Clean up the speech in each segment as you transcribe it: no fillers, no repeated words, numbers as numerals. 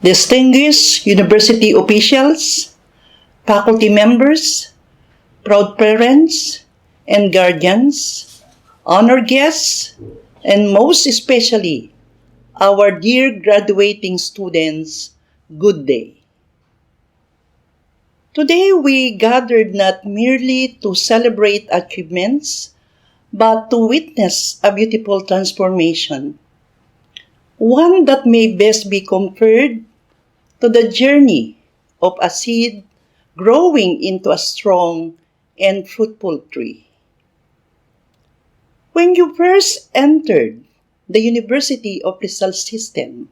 Distinguished university officials, faculty members, proud parents and guardians, honored guests, and most especially, our dear graduating students, good day. Today we gathered not merely to celebrate achievements, but to witness a beautiful transformation, one that may best be compared to the journey of a seed growing into a strong and fruitful tree. When you first entered the University of Rizal system,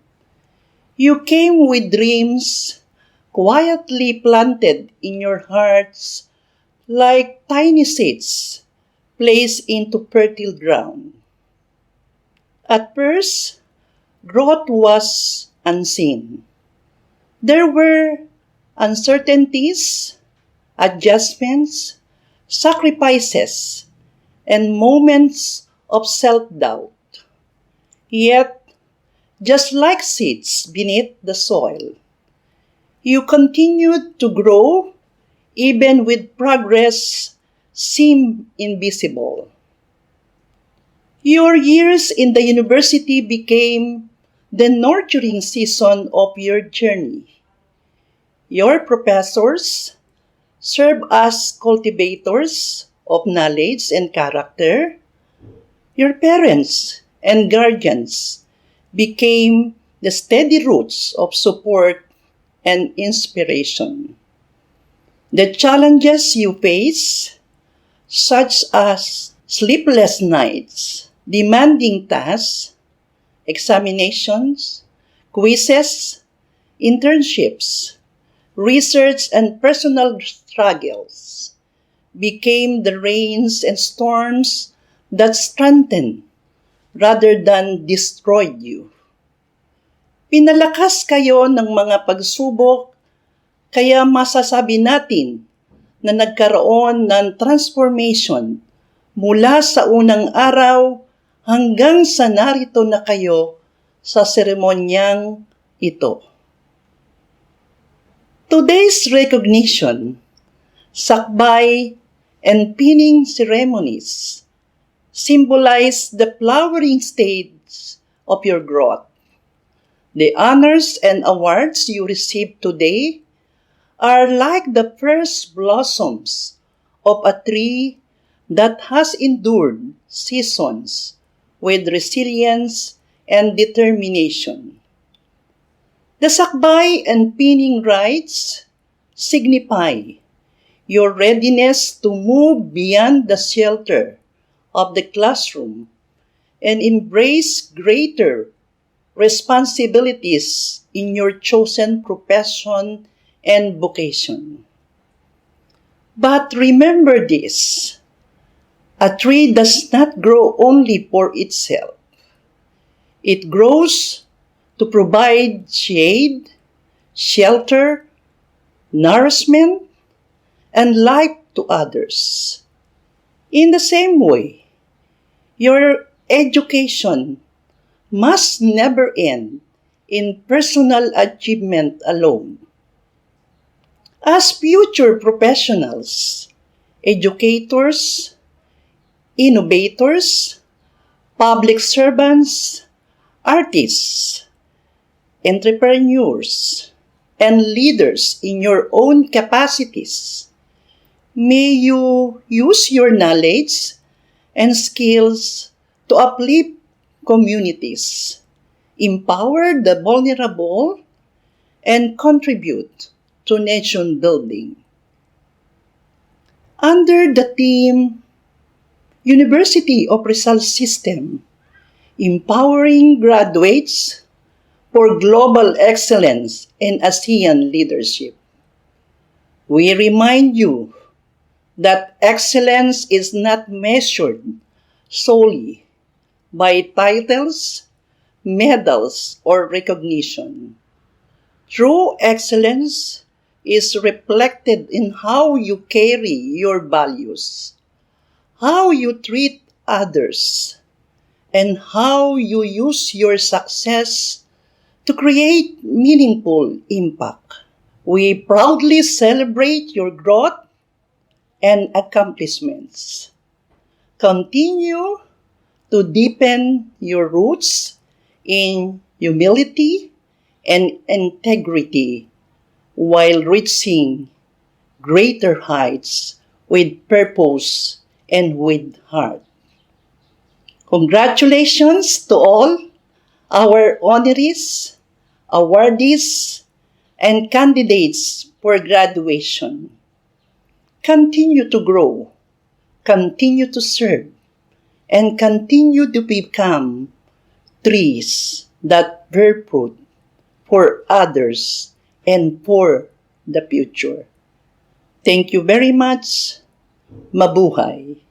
you came with dreams quietly planted in your hearts like tiny seeds placed into fertile ground. At first, growth was unseen. There were uncertainties, adjustments, sacrifices, and moments of self-doubt. Yet, just like seeds beneath the soil, you continued to grow even with progress seemed invisible. Your years in the university became the nurturing season of your journey. Your professors serve as cultivators of knowledge and character. Your parents and guardians became the steady roots of support and inspiration. The challenges you face, such as sleepless nights, demanding tasks, examinations, quizzes, internships, research, and personal struggles, became the rains and storms that strengthened rather than destroyed you. Pinalakas kayo ng mga pagsubok, kaya masasabi natin na nagkaroon ng transformation mula sa unang araw hanggang sa narito na kayo sa seremonyang ito. Today's recognition, sakbay, and pinning ceremonies symbolize the flowering stage of your growth. The honors and awards you receive today are like the first blossoms of a tree that has endured seasons with resilience and determination. The sakbay and pinning rites signify your readiness to move beyond the shelter of the classroom and embrace greater responsibilities in your chosen profession and vocation. But remember this, a tree does not grow only for itself. It grows to provide shade, shelter, nourishment, and life to others. In the same way, your education must never end in personal achievement alone. As future professionals, educators, innovators, public servants, artists, entrepreneurs, and leaders in your own capacities, may you use your knowledge and skills to uplift communities, empower the vulnerable, and contribute to nation building. Under the theme University of Rizal System, Empowering Graduates for Global Excellence in ASEAN Leadership, we remind you that excellence is not measured solely by titles, medals, or recognition. True excellence is reflected in how you carry your values, how you treat others, and how you use your success to create meaningful impact. We proudly celebrate your growth and accomplishments. Continue to deepen your roots in humility and integrity while reaching greater heights with purpose and with heart. Congratulations to all our honorees, awardees, and candidates for graduation. Continue to grow, continue to serve, and continue to become trees that bear fruit for others and for the future. Thank you very much. Mabuhay.